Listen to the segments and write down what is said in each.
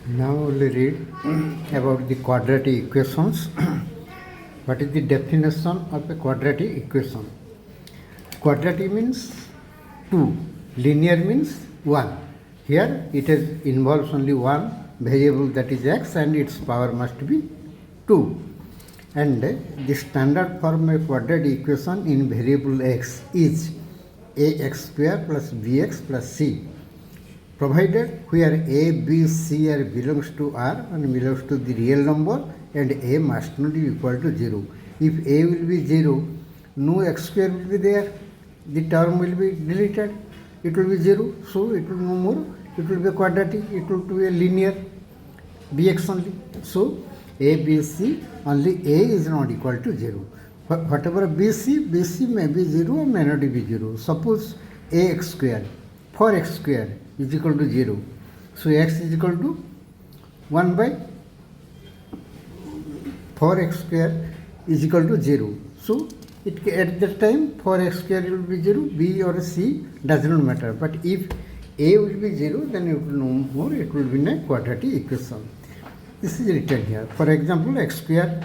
Now we'll read about the quadratic equations. What is the definition of a quadratic equation? Quadratic means 2, linear means 1. Here it involves only one variable, that is x, and its power must be 2. And the standard form of quadratic equation in variable x is ax square plus bx plus c, provided where a, b, c are belongs to R and belongs to the real number, and a must not be equal to 0. If a will be 0, no x square will be there, the term will be deleted, it will be 0, so it will no more, it will be quadratic, it will be a linear, bx only. So a, b, c, only a is not equal to 0. Whatever bc may be 0 or may not be 0. Suppose ax square, 4x square is equal to 0. So x is equal to 1 by 4x square is equal to 0. So at that time 4x square will be 0, b or c does not matter. But if a will be 0, then it will no more, it will be a quadratic equation. This is written here. For example, x square,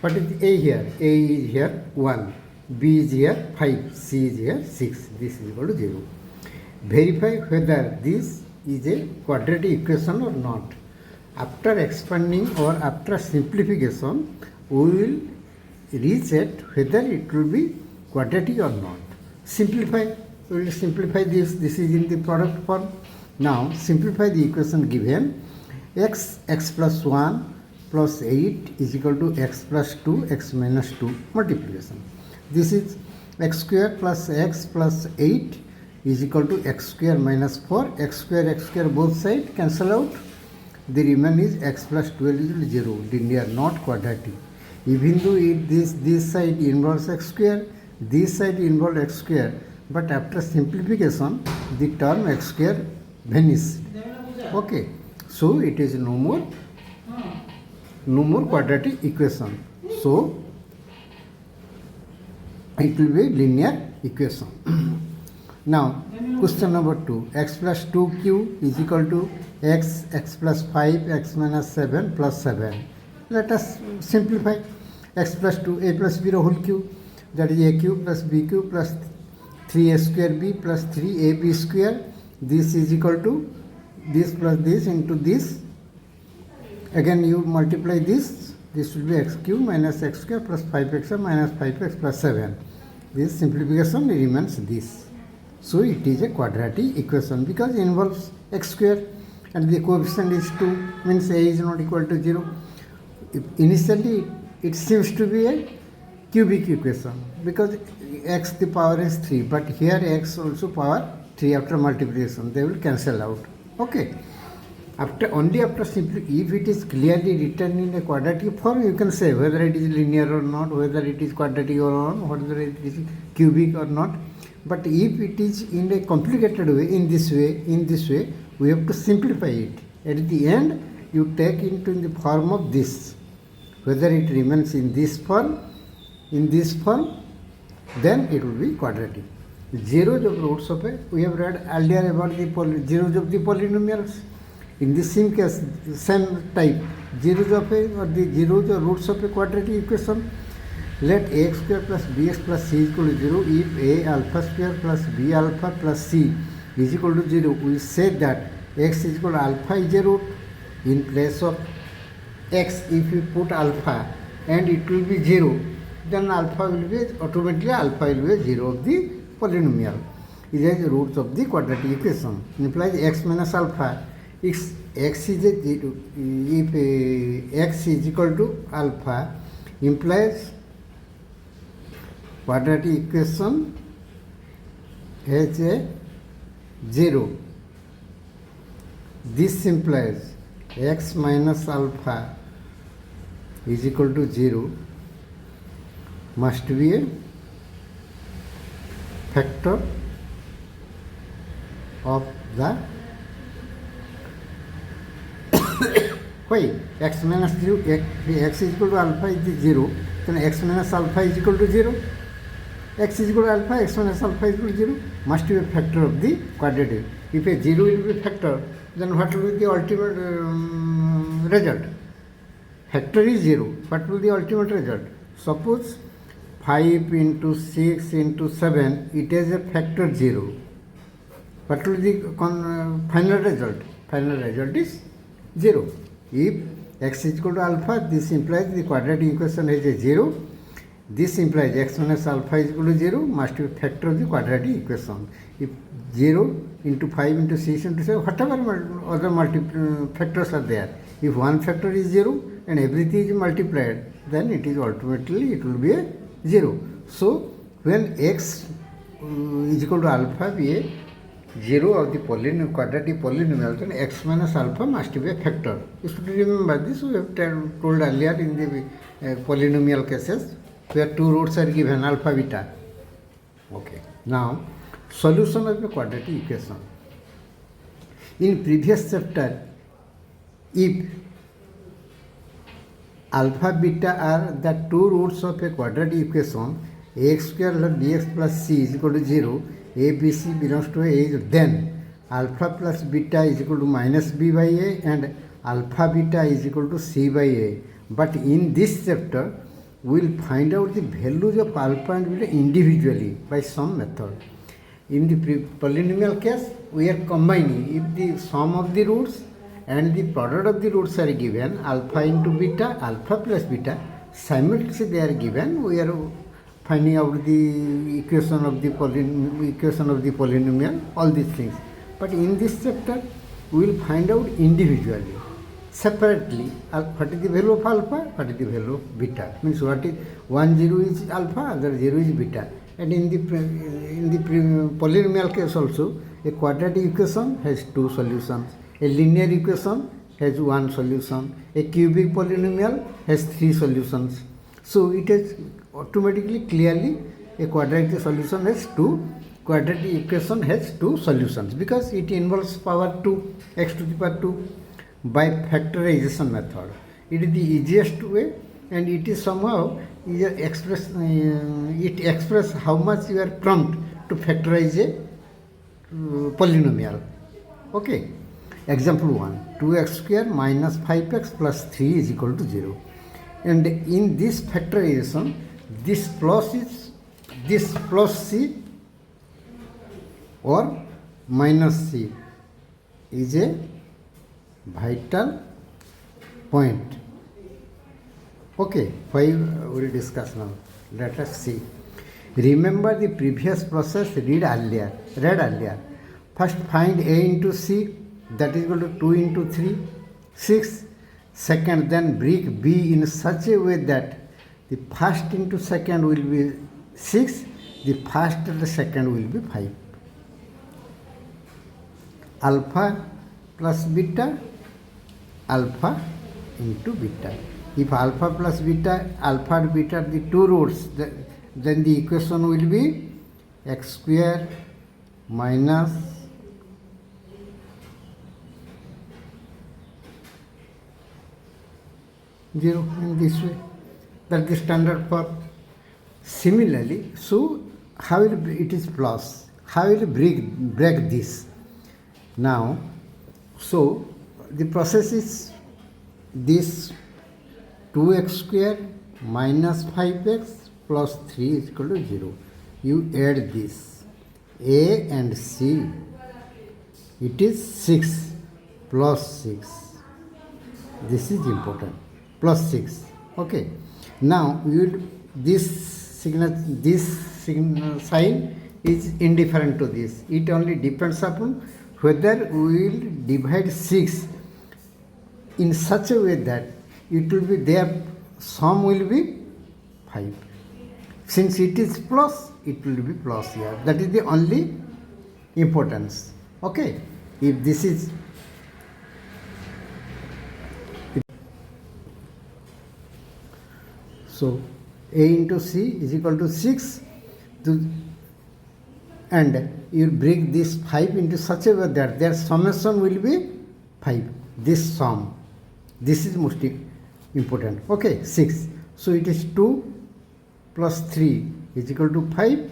what is a here? A is here 1, b is here 5, c is here 6. This is equal to 0. Verify whether this is a quadratic equation or not. After expanding or after simplification, we will reach at whether it will be quadratic or not. Simplify, we will simplify this. This is in the product form. Now simplify the equation given. X plus 1 plus 8 is equal to x plus 2, x minus 2 multiplication. This is x square plus x plus 8 is equal to x square minus 4, x square both sides cancel out. The remainder is x plus 12 is equal to 0, linear, not quadratic. Even though this side involves x square, this side involves x square, but after simplification, the term x square vanishes. Okay, so it is no more quadratic equation. So it will be linear equation. Now question number 2, x plus 2q is equal to x plus 5, x minus 7 plus 7. Let us simplify. X plus 2, a plus b whole cube, that is a cube plus b cube plus 3a square b plus 3ab square. This is equal to this plus this into this. Again you multiply this. This will be x cube minus x square plus 5x minus 5x plus 7. This simplification remains this. So it is a quadratic equation because it involves x square and the coefficient is 2, means a is not equal to 0. Initially it seems to be a cubic equation because x the power is 3, but here x also power 3 after multiplication, they will cancel out. Okay. After simply, if it is clearly written in a quadratic form, you can say whether it is linear or not, whether it is quadratic or not, whether it is cubic or not. But if it is in a complicated way, in this way, we have to simplify it. At the end, you take into the form of this. Whether it remains in this form, then it will be quadratic. Zeros of roots of a, we have read earlier about the zeros of the polynomials. In the same case, same type, zeros of a or the zeros or roots of a quadratic equation. Let ax square plus bx plus c is equal to 0 if a alpha square plus b alpha plus c is equal to 0. We say that x is equal to alpha is a root. In place of x, if you put alpha and it will be 0, then alpha will be automatically 0 of the polynomial. It is the roots of the quadratic equation. Implies x minus alpha. If x is equal to alpha, implies quadratic equation has a 0. This implies x minus alpha is equal to 0 must be a factor of the why x minus 0, x is equal to alpha is 0, then x minus alpha is equal to 0. X is equal to alpha, x minus alpha is equal to 0 must be a factor of the quadratic. If a 0 will be a factor, then what will be the ultimate result? Factor is 0. What will be the ultimate result? Suppose 5 into 6 into 7, it has a factor 0. What will be the final result? Final result is 0. If x is equal to alpha, this implies the quadratic equation has a 0. This implies x minus alpha is equal to 0, must be factor of the quadratic equation. If 0 into 5 into 6 into 7, whatever other factors are there, if one factor is 0 and everything is multiplied, then it is ultimately it will be a 0. So when x is equal to alpha be a 0 of the quadratic polynomial, then x minus alpha must be a factor. You should remember this, we have told earlier in the polynomial cases where two roots are given, alpha, beta. Okay. Now, solution of the quadratic equation. In previous chapter, if alpha, beta are the two roots of a quadratic equation, ax square plus bx plus c is equal to 0, a, b, c belongs to a, then alpha plus beta is equal to minus b by a and alpha beta is equal to c by a. But in this chapter, we will find out the values of alpha and beta individually by some method. In the polynomial case, we are combining. If the sum of the roots and the product of the roots are given, alpha into beta, alpha plus beta, simultaneously they are given, we are finding out the equation of the polynomial, all these things. But in this chapter, we will find out individually, separately, what is the value of alpha, what is the value of beta. Means what is 1 0 is alpha, other 0 is beta. And in the polynomial case also, a quadratic equation has two solutions. A linear equation has one solution. A cubic polynomial has three solutions. So it is automatically, clearly, a quadratic solution has quadratic equation has two solutions because it involves power 2, x to the power 2 by factorization method. It is the easiest way, and it is somehow it express how much you are prompt to factorize a polynomial. Okay. Example 1, 2x square minus 5x plus 3 is equal to 0. And in this factorization, this plus c or minus c is a vital point. Okay, why we will discuss now. Let us see. Remember the previous process read earlier. First find a into c, that is equal to 2 into 3, 6. Second, then break b in such a way that the first into second will be 6, the first and the second will be 5. Alpha plus beta, alpha into beta. If alpha plus beta, alpha and beta are the two roots, then the equation will be x square minus zero in this way. That is the standard form. Similarly, so how will it is plus? How will break this? Now, so the process is this 2x square minus 5x plus 3 is equal to 0. You add this a and c. It is 6 plus 6. This is important. Plus 6. Okay. Now this sign is indifferent to this. It only depends upon whether we will divide 6 in such a way that it will be their sum will be 5. Since it is plus, it will be plus here. That is the only importance. Okay. If this is so a into c is equal to 6 and you break this 5 into such a way that their summation will be 5. This sum. This is most important. Okay, 6. So it is 2 plus 3 is equal to 5.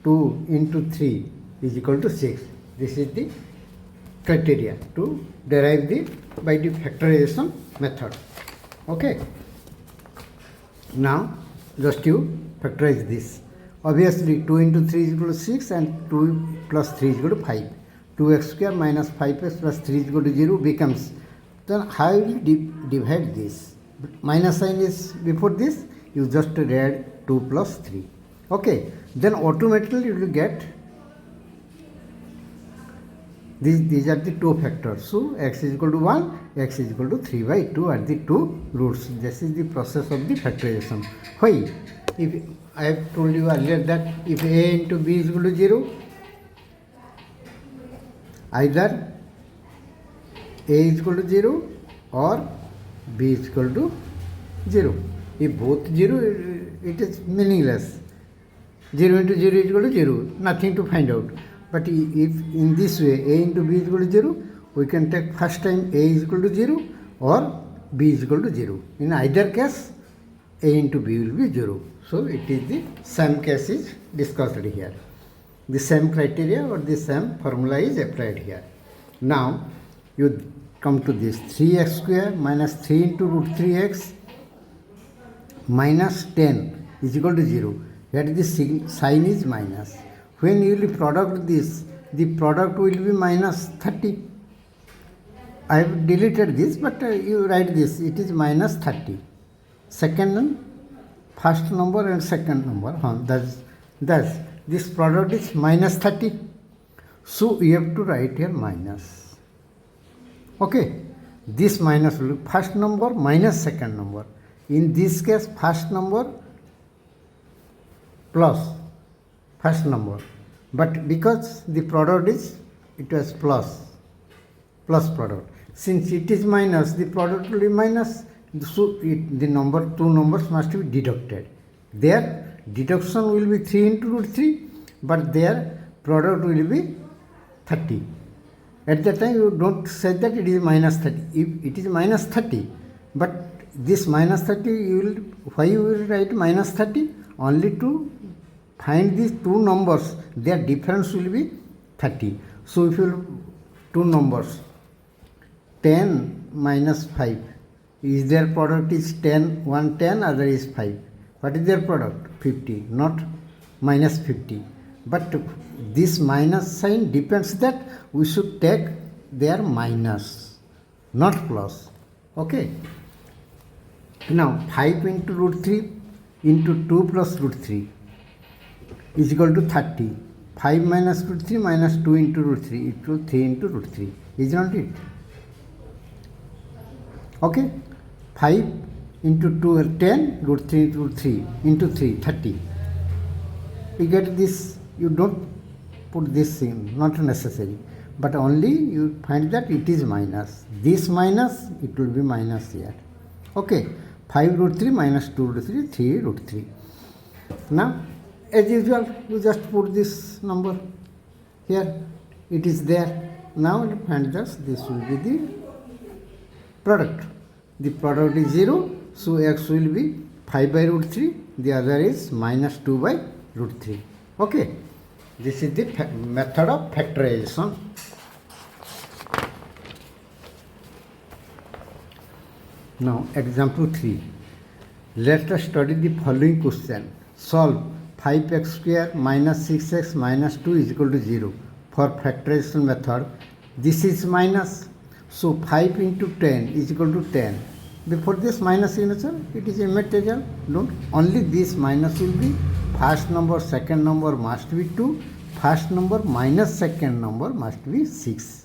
2 into 3 is equal to 6. This is the criteria to derive by the factorization method. Okay. Now just you factorize this. Obviously 2 into 3 is equal to 6 and 2 plus 3 is equal to 5. 2x square minus 5x plus 3 is equal to 0 becomes, then how will you divide this? Minus sign is before this, you just add 2 plus 3. Okay, then automatically you will get these are the two factors. So x is equal to 1, x is equal to 3 by 2 are the two roots. This is the process of the factorization. Why? If I have told you earlier that if a into b is equal to 0, either a is equal to 0 or b is equal to 0. If both 0, it is meaningless. 0 into 0 is equal to 0, nothing to find out. But if in this way a into b is equal to 0, we can take first time a is equal to 0 or b is equal to 0. In either case, a into b will be 0. So it is the same case is discussed here. The same criteria or the same formula is applied here. Now you come to this 3x square minus 3 into root 3x minus 10 is equal to 0. Here the sign is minus. When you will product this, the product will be minus 30. I have deleted this, but you write this, it is minus 30. First number and second number, thus this product is minus 30. So you have to write here minus. Okay, this minus will be first number minus second number. In this case, first number plus first number, but because the product is, it was plus product. Since it is minus, the product will be minus, so the number, two numbers must be deducted. Their deduction will be 3 into root 3, but their product will be 30. At that time you don't say that it is minus 30. If it is minus 30, but this minus 30, why you will write minus 30? Only to find these two numbers, their difference will be 30. So if you two numbers, 10 minus 5, is their product is 10, one 10, other is 5. What is their product? 50, not minus 50. But this minus sign depends that we should take their minus, not plus. Okay. Now 5 into root 3 into 2 plus root 3 is equal to 30. 5 minus root 3 minus 2 into root 3 equal to 3 into root 3. Is not it? Okay. 5 into 2 is 10, root 3 into root 3 into 3, 30. You get this, you don't put this in, not necessary. But only you find that it is minus. This minus, it will be minus here. Okay. 5 root 3 minus 2 root 3, 3 root 3. Now, as usual, you just put this number here. It is there. Now, you find this will be the product. The product is 0, so x will be 5 by root 3. The other is minus 2 by root 3. Okay. This is the method of factorization. Now, example 3. Let us study the following question. Solve 5x square minus 6x minus 2 is equal to 0. For factorization method, this is minus. So 5 into 10 is equal to 10. Before this minus signature, it is immaterial. Don't. Only this minus will be first number, second number must be 2. First number minus second number must be 6.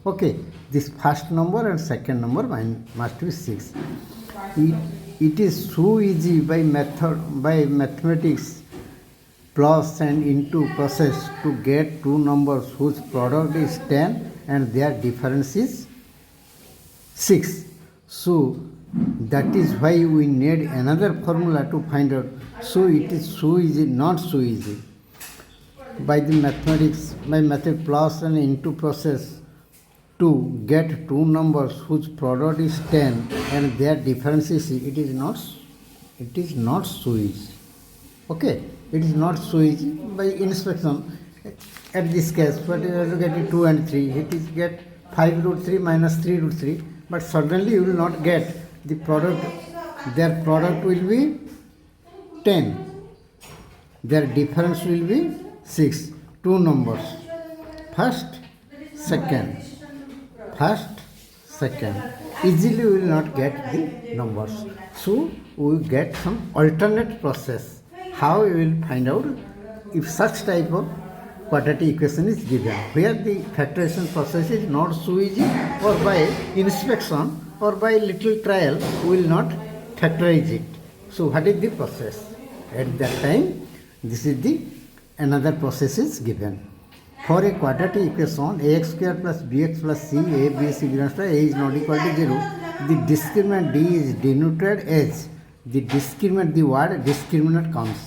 Okay, this first number and second number must be 6. It is so easy by mathematics plus and into process to get two numbers whose product is 10 and their difference is 6. So that is why we need another formula to find out. So it is so easy, not so easy. By the mathematics, by method plus and into process, to get two numbers whose product is 10 and their difference is, it is not so easy. Okay, it is not so easy. By inspection, at this case, what you have to get it 2 and 3, it is get 5 root 3 minus 3 root 3, but suddenly you will not get the product, their product will be 10, their difference will be 6, two numbers, first, second, easily we will not get the numbers. So we will get some alternate process. How we will find out if such type of quadratic equation is given, where the factorization process is not so easy, or by inspection or by little trial we will not factorize it. So what is the process? At that time, this is the another process is given. For a quadratic equation ax square plus bx plus c, a, b, c belongs to a is not equal to 0, the discriminant d is denoted as the word discriminant comes.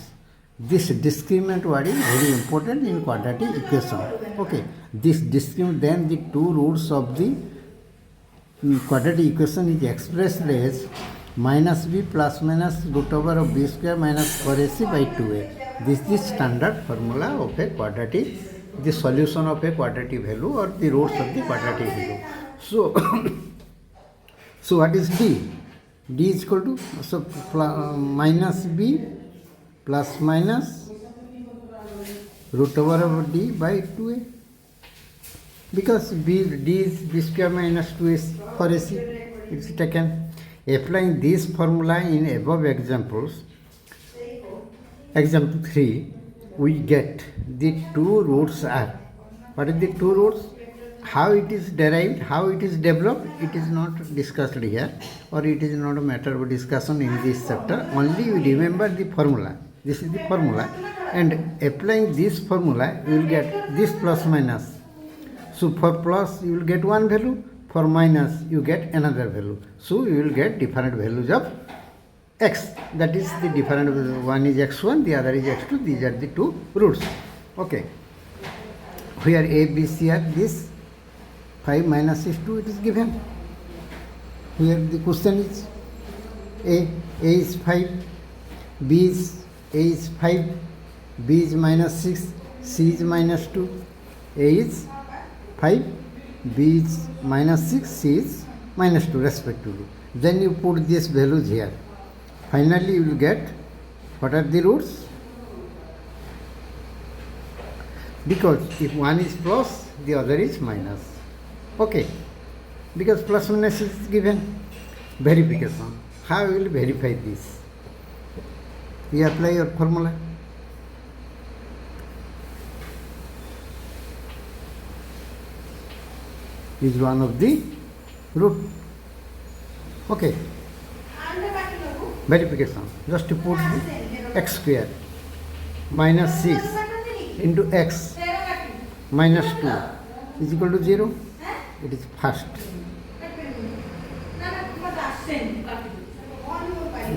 This discriminant word is very important in quadratic equation. Okay, this discriminant, then the two roots of the quadratic equation is expressed as minus b plus minus root over of b square minus 4ac by 2a. This is the standard formula of a quadratic, the solution of a quadratic value or the roots of the quadratic value. So, so what is d? D is equal to minus b plus minus root over of d by 2a, because d is b square minus 2ac, 4ac it is taken. Applying this formula in above examples, example 3, we get the two roots are, what is the two roots? How it is derived, how it is developed, it is not discussed here, or it is not a matter of discussion in this chapter. Only you remember the formula. This is the formula, and applying this formula you will get this plus minus. So for plus you will get one value, for minus you get another value. So you will get different values of x. That is the different, one is x1, the other is x2. These are the two roots. Okay. Here a, b, c are this. 5 minus is 2, it is given. Here the question is a is 5, a is 5, b is minus 6, c is minus 2, a is 5, b is minus 6, c is minus 2 respectively. Then you put these values here. Finally you will get, what are the roots? Because if one is plus, the other is minus. Okay, because plus minus is given. Verification. How you will verify this? You apply your formula. Is one of the root. Okay. Verification. Just to put x square minus 6 into x minus 2 is equal to 0. It is first.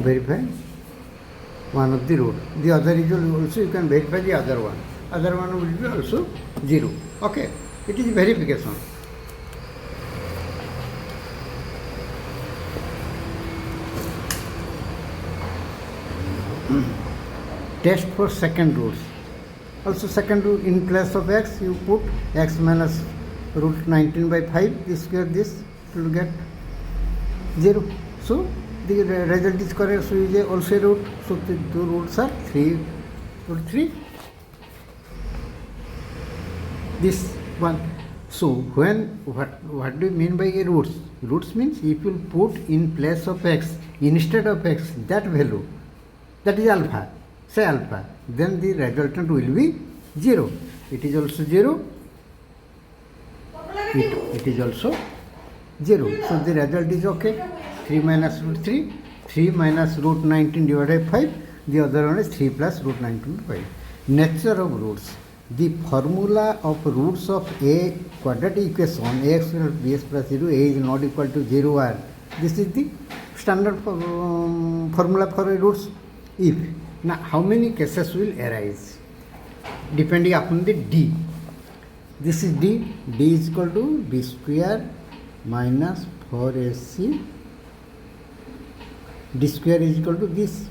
Verify one of the root. The other is also, you can verify the other one. Other one will be also 0. Okay. It is verification. Test for second roots. Also second root, in place of x you put x minus root 19 by 5, this square, this will get 0. So the result is correct. So is also root. So the two roots are 3 root 3. This one. So when what do you mean by a roots? Roots means if you put in place of x instead of x that value, that is alpha, say alpha, then the resultant will be 0. It is also 0. It is also 0. So the result is okay. 3 minus root 3, 3 minus root 19 divided by 5. The other one is 3 plus root 19 by 5. Nature of roots. The formula of roots of a quadratic equation ax plus bx plus 0, a is not equal to 0 are. This is the standard formula for a roots. If now how many cases will arise depending upon the d. This is d. D is equal to b square minus 4ac. D square is equal to this.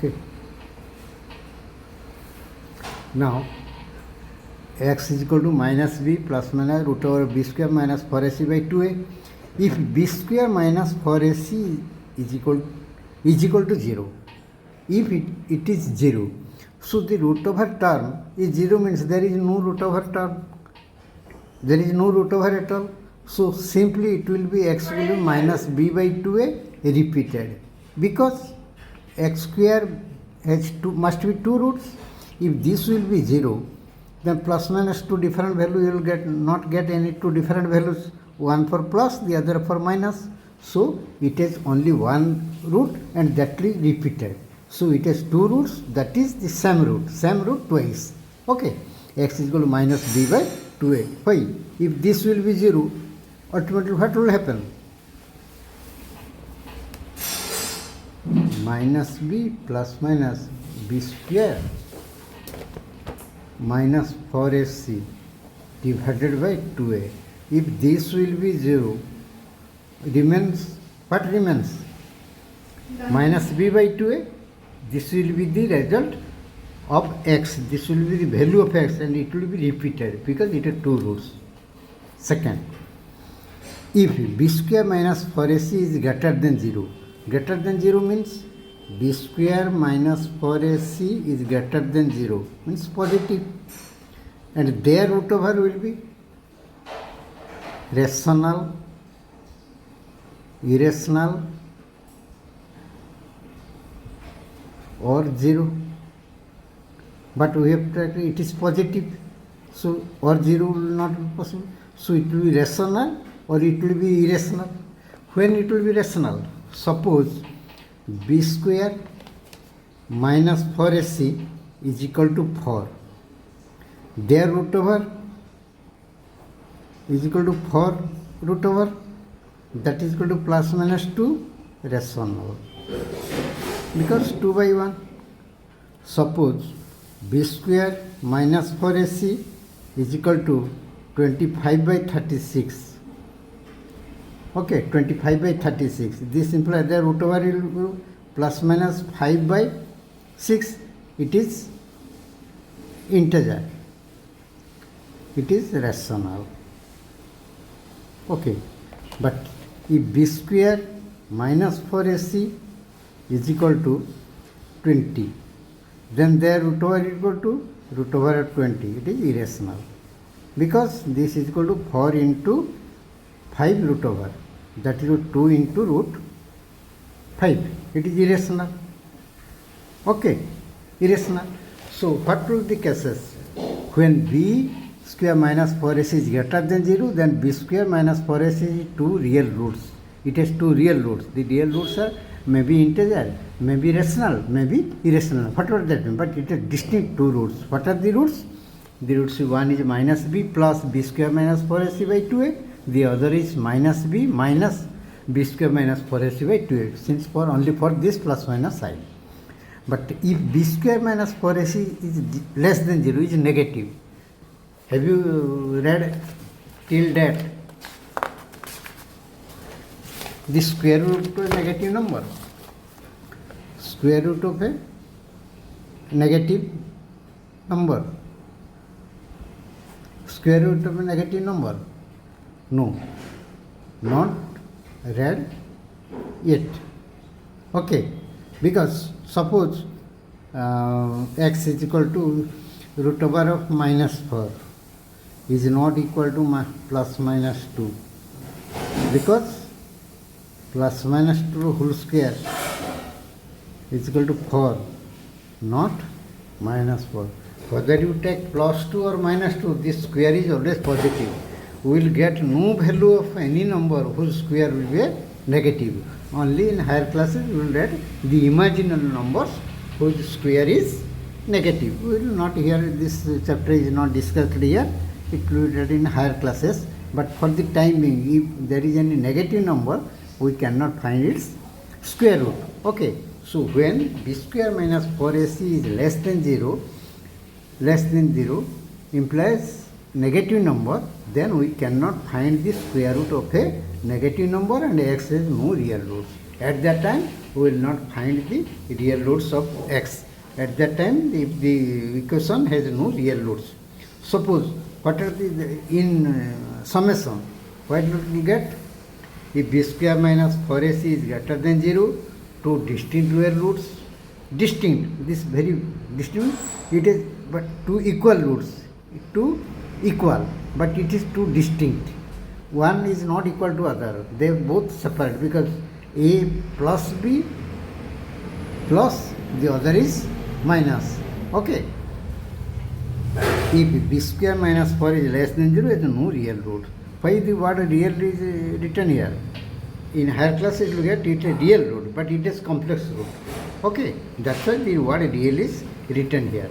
Okay. Now x is equal to minus b plus minus root over b square minus 4ac by 2a. If b square minus 4ac is equal to 0, if it is 0, so the root over term is 0, means there is no root over term. There is no root over at all. So simply it will be x will be minus b by 2a repeated, because x square must be 2 roots. If this will be 0, then plus minus 2 different value, you will not get any 2 different values, one for plus, the other for minus. So it has only one root, and that is repeated. So it has 2 roots, that is the same root twice. Okay, x is equal to minus b by 2a. Why? If this will be 0, ultimately what will happen? Minus b plus minus b square minus 4ac divided by 2a. If this will be 0, remains, what remains? Minus b by 2a. This will be the result of x. This will be the value of x, and it will be repeated because it has 2 roots. Second, if b square minus 4ac is greater than 0 means b square minus 4ac is greater than 0, means positive, and their root over will be rational, irrational, or 0. But we have to, it is positive, so or 0 will not be possible. So it will be rational or it will be irrational. When it will be rational? Suppose b square minus 4ac is equal to 4. Their root over is equal to 4 root over, that is equal to plus minus 2 rational, because 2 by 1. Suppose b square minus 4ac is equal to 25 by 36. Okay, 25 by 36. This implies the root over will be plus minus 5 by 6. It is integer. It is rational. Okay, but if b square minus 4ac is equal to 20, then their root over is equal to root over 20. It is irrational, because this is equal to 4 into 5 root over, that is 2 into root 5. It is irrational. Okay, irrational. So what will be the cases? When b square minus 4ac is greater than 0, then b square minus 4ac is 2 real roots. It has 2 real roots. The real roots are maybe integer, maybe rational, maybe irrational, whatever that means, but it has distinct 2 roots. What are the roots? The roots, one is minus b plus b square minus 4ac by 2a, the other is minus b square minus 4ac by 2a, since for only for this plus minus sign. But if b square minus 4ac is less than 0, is negative. Have you read till that? The square root of a negative number. Square root of a negative number. Square root of a negative number. No, not read yet. Okay, because suppose x is equal to root over of minus 4 is not equal to plus minus 2, because plus minus 2 whole square is equal to 4, not minus 4. Whether you take plus 2 or minus 2, this square is always positive. We will get no value of any number whose square will be a negative. Only in higher classes we will get the imaginary numbers whose square is negative. We will not here, this chapter is not discussed here. It will be read in higher classes. But for the time being, if there is any negative number, we cannot find its square root. Okay. So when b square minus 4ac is less than 0 implies negative number, then we cannot find the square root of a negative number, and x has no real roots. At that time we will not find the real roots of x. At that time if the equation has no real roots. Suppose what are the in summation, what will we get? If b square minus 4ac is greater than 0, two distinct real roots, distinct, this very distinct, it is but two equal roots, two equal, but it is two distinct. One is not equal to other, they both separate because a plus b plus the other is minus. Okay. If b square minus 4 is less than 0, there is no real root. Why the word real is written here? In higher class it will get it a real root, but it is complex root. Okay, that's why the word real is written here.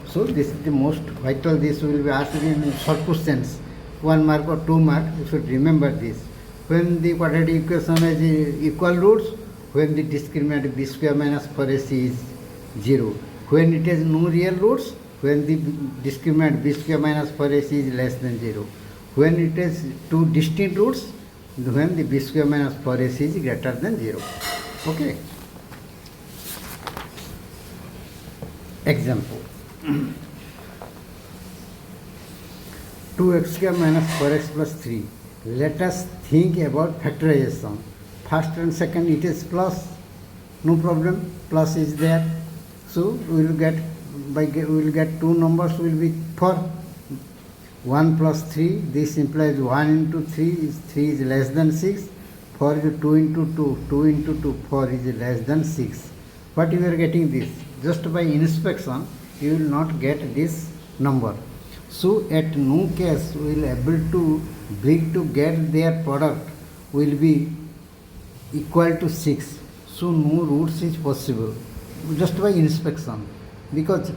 So this is the most vital. This will be asked in short questions, 1 mark or 2 mark. You should remember this. When the quadratic equation has equal roots, when the discriminant b square minus 4ac is 0, when it has no real roots, when the discriminant b square minus 4ac is less than 0, when it has two distinct roots, when the b square minus 4ac is greater than 0. Okay. Example. 2x square minus 4x plus 3. Let us think about factorization. First and second it is plus, no problem, plus is there. So we will get two numbers will be 4. 1 plus 3, this implies 1 into 3 is less than 6. 4 is 2 into 2, 2 into 2, 4 is less than 6. But you are getting this. Just by inspection, you will not get this number. So at no case we will able to bring to get their product will be equal to 6. So no roots is possible just by inspection, because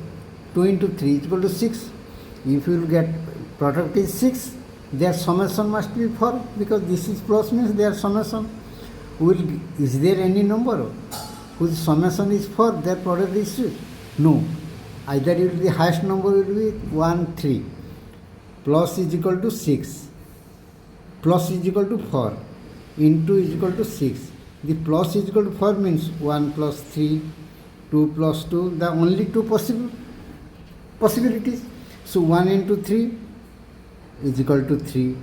2 into 3 is equal to 6. If you will get product is 6, their summation must be 4, because this is plus means their summation is there any number whose summation is 4, their product is 6? No. Either it will be highest number will be 1, 3. Plus is equal to 6. Plus is equal to 4. Into is equal to 6. The plus is equal to 4 means 1 plus 3, 2 plus 2, the only two possibilities. So 1 into 3 is equal to 3.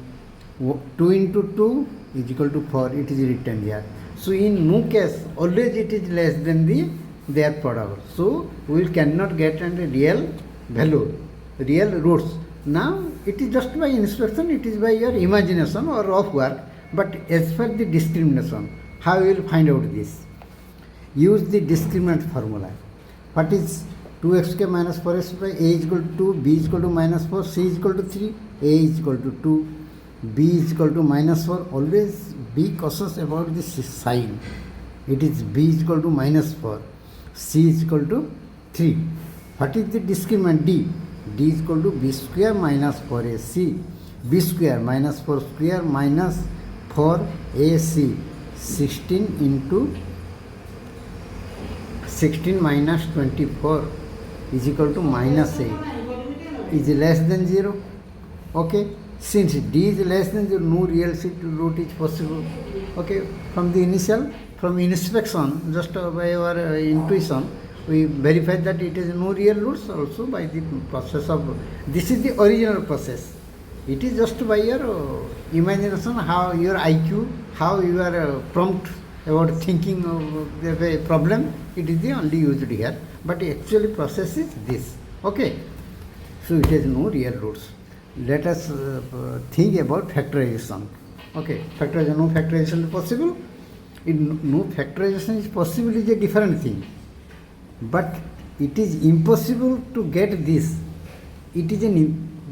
2 into 2 is equal to 4. It is written here. So in no case always it is less than their product. So we cannot get a real value, real roots. Now it is just by inspection, it is by your imagination or rough work. But as per the discrimination, how you will find out this? Use the discriminant formula. What is 2x square minus 4x by a is equal to 2, b is equal to minus 4, c is equal to 3, a is equal to 2, b is equal to minus 4. Always be cautious about this sign. It is b is equal to minus 4, c is equal to 3. What is the discriminant d? D is equal to b square minus 4ac. b square minus 4 square minus 4ac. 16 into 16 minus 24 is equal to minus 8. Is less than 0. Okay. Since d is less than 0, no real root is possible. Okay. From inspection, just by our intuition, we verify that it is no real roots also by the process of, this is the original process. It is just by your imagination, how your IQ, how you are prompt about thinking of the problem, it is the only used here. But actually process is this. Okay. So it has no real roots. Let us think about factorization. Okay. Factorization, no factorization is possible. No factorization is possible is a different thing. But it is impossible to get this. It is a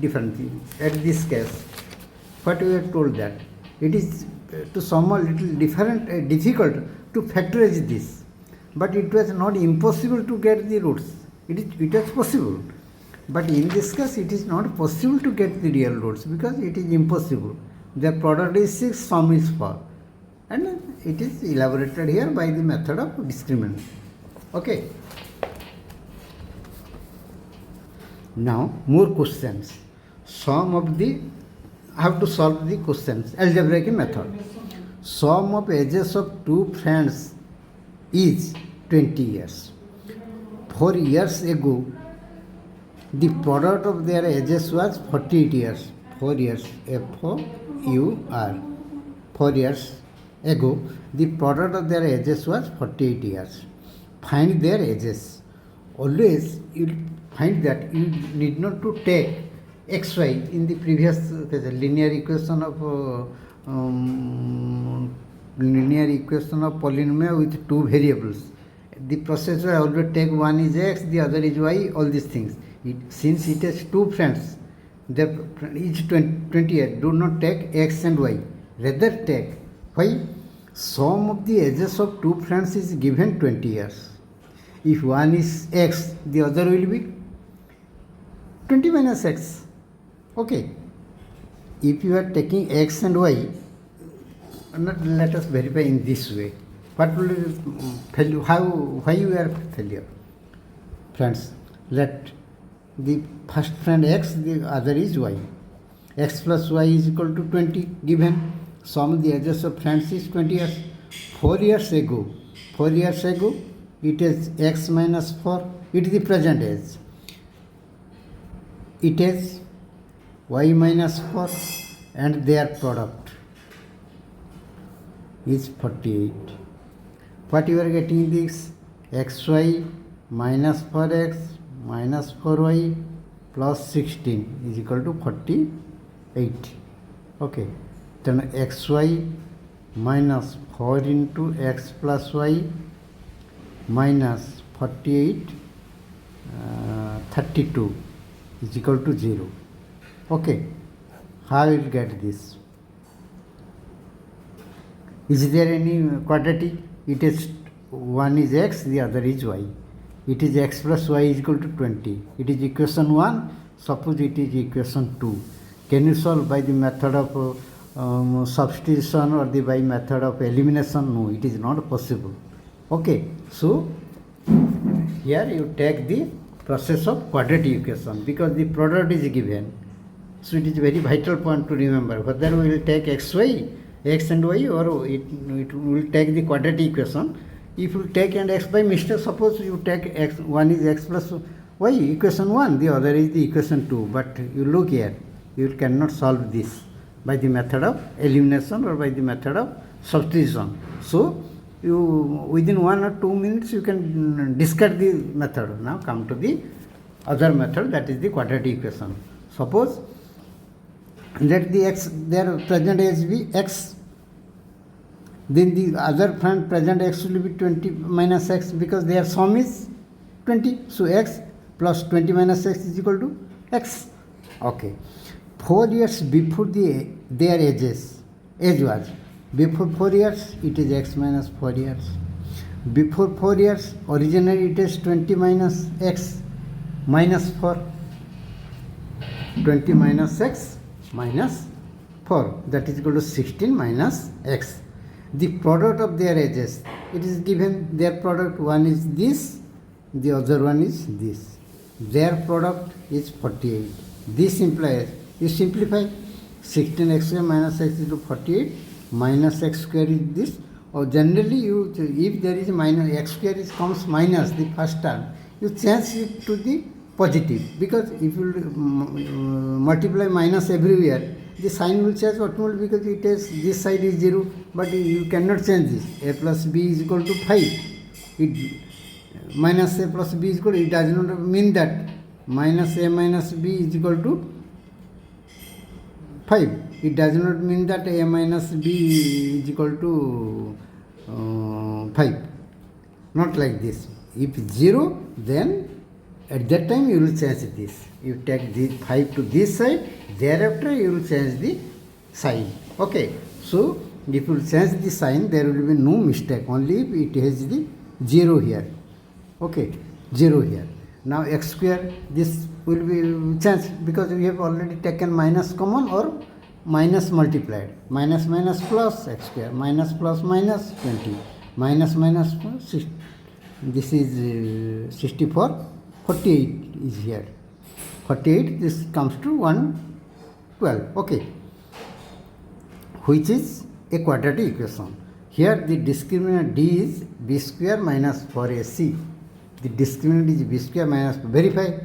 different thing. At this case, what we have told that it is to some a little different, difficult to factorize this. But it was not impossible to get the roots. It was possible. But in this case, it is not possible to get the real roots because it is impossible. The product is 6, sum is 4. And it is elaborated here by the method of discriminant. Okay. Now, more questions. I have to solve the questions, algebraic method. Sum of ages of two friends is 20 years. 4 years ago, the product of their ages was 48 years. 4 years, F-O-U-R. 4 years ago, the product of their ages was 48 years. Find their ages. Always you find that you need not to take xy in the previous linear equation of polynomial with two variables. The processor always take one is x, the other is y, all these things. Since it has two friends, each 20 years, do not take x and y. Rather take, why? Sum of the ages of two friends is given 20 years. If one is x, the other will be 20 minus x. Okay. If you are taking x and y, let us verify in this way. What will you why you are failure? Friends, let the first friend x, the other is y. X plus y is equal to 20 given. Sum of the ages of friends is 20 years. 4 years ago, it is x minus 4. It is the present age. It is y minus 4 and their product is 48. What you are getting this? xy minus 4x minus 4y plus 16 is equal to 48. Okay. Then xy minus 4 into x plus y minus 48 32 is equal to 0. Okay. How will get this? Is there any quadratic? It is one is x, the other is y. It is x plus y is equal to 20. It is equation 1. Suppose it is equation 2. Can you solve by the method of substitution or by method of elimination? No, it is not possible. Okay. So here you take the process of quadratic equation because the product is given. So it is very vital point to remember whether we will take xy, x and y, or it will take the quadratic equation. If you take and x by mistake, suppose you take x, one is x plus y, equation 1, the other is the equation 2. But you look here, you cannot solve this by the method of elimination or by the method of substitution. So you within 1 or 2 minutes you can discard the method. Now come to the other method, that is the quadratic equation. Suppose let the x, their present age be x, then the other friend present x will be 20 minus x because their sum is 20. So x plus 20 minus x is equal to x. Okay. 4 years before their ages, age was, before 4 years it is x minus 4 years. Before 4 years, originally it is 20 minus x minus 4. 20 minus x minus 4, that is equal to 16 minus x. The product of their ages, it is given their product, one is this, the other one is this. Their product is 48. This implies, you simplify, 16x square minus x is equal to 48, minus x square is this, or generally you, if there is minus, x square is comes minus the first term, you change it to the positive, because if you multiply minus everywhere, the sign will change automatically because it is, this side is 0, but you cannot change this. A plus b is equal to 5. It minus a plus b is equal to, it does not mean that minus a minus b is equal to 5. It does not mean that a minus b is equal to 5. Not like this. If 0, then at that time you will change this. You take the 5 to this side, thereafter you will change the sign. Okay. So if you change the sign, there will be no mistake, only if it has the 0 here. Okay, 0 here. Now x square, this will be changed because we have already taken minus common or minus multiplied. Minus minus plus x square, minus plus minus 20, minus minus plus 6. This is 64, 48 is here. 48, this comes to 112. Okay, which is a quadratic equation. Here the discriminant D is B square minus 4AC. The discriminant is B square minus, verify.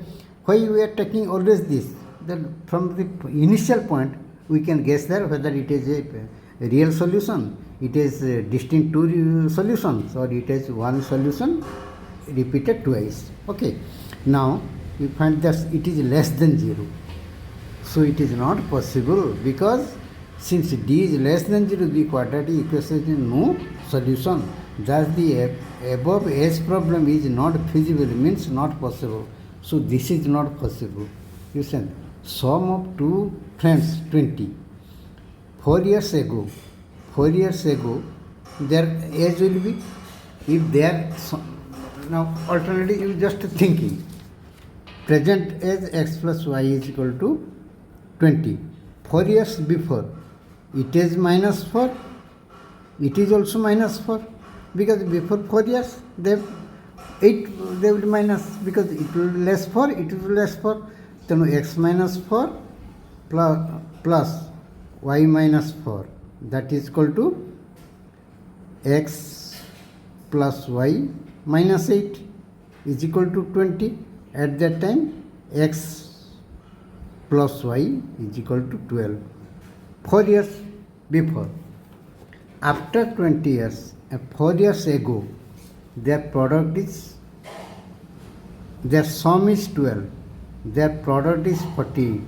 Why we are taking always this? Then from the initial point we can guess there whether it is a real solution, it is distinct two solutions, or it is one solution repeated twice. Okay. Now you find that it is less than 0. So it is not possible, because since D is less than 0, the quadratic equation is no solution. Thus the above S problem is not feasible, means not possible. So this is not possible. You said sum of two friends 20. 4 years ago, their age will be, if they are, now alternatively you just thinking, present age x plus y is equal to 20. 4 years before, it is minus 4, it is also minus 4, because before 4 years they will be minus, because it will be less 4, it will be less 4. Then x minus 4 plus y minus 4, that is equal to x plus y minus 8 is equal to 20. At that time x plus y is equal to 12. 4 years before. After 20 years, 4 years ago, their product is, their sum is 12, their product is 48.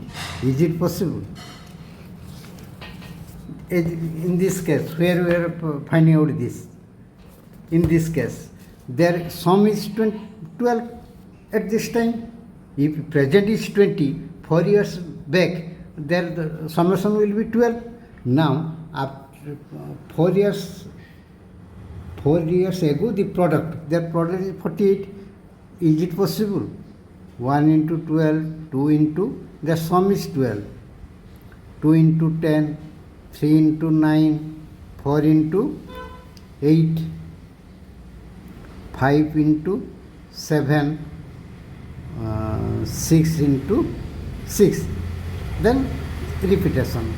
Is it possible? In this case, where we are finding out this, in this case, their sum is 12 at this time. If present is 20, 4 years back, their summation will be 12. Now, after 4 years ago, the product, their product is 48. Is it possible? 1 into 12, 2 into, their sum is 12. 2 into 10, 3 into 9, 4 into 8, 5 into 7, 6 into 6. Then repetition.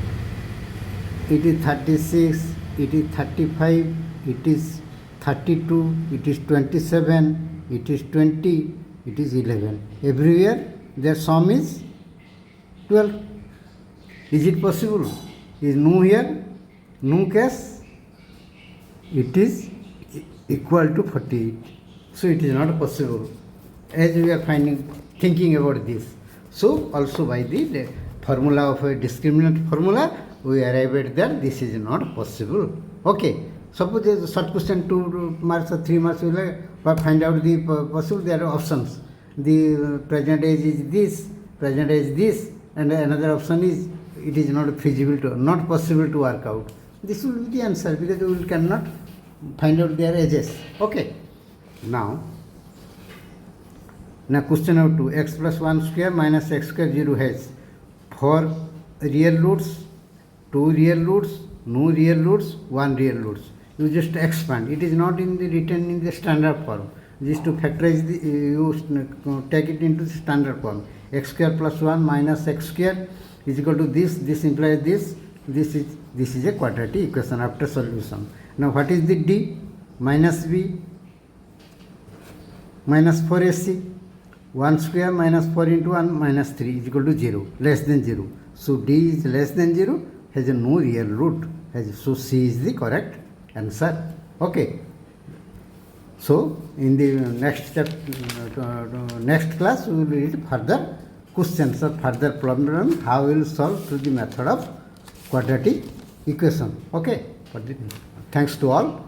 It is 36, it is 35, it is 32, it is 27, it is 20, it is 11. Everywhere their sum is 12. Is it possible? Is no here? No case? It is equal to 48. So it is not possible. As we are thinking about this. So also by the formula of a discriminant formula, we arrive at that this is not possible. Okay. Suppose a short question 2 marks or 3 marks, we will find out the possible, there are options. The present age is this, present age this, and another option is it is not feasible not possible to work out. This will be the answer, because we cannot find out their ages. Okay. Now question number 2, x plus 1 square minus x square 0 has 4 real roots, 2 real roots, no real roots, 1 real roots. You just expand. It is not written in the standard form. Just to factorize you take it into the standard form. X square plus 1 minus x square is equal to this. This implies this. This is a quadratic equation after solution. Now what is the D? Minus B minus 4AC. 1 square minus 4 into 1 minus 3 is equal to 0, less than 0. So D is less than 0, has no real root. So C is the correct answer. Okay. So in the next class we will read further questions or further problem, how we will solve through the method of quadratic equation. Okay. Thanks to all.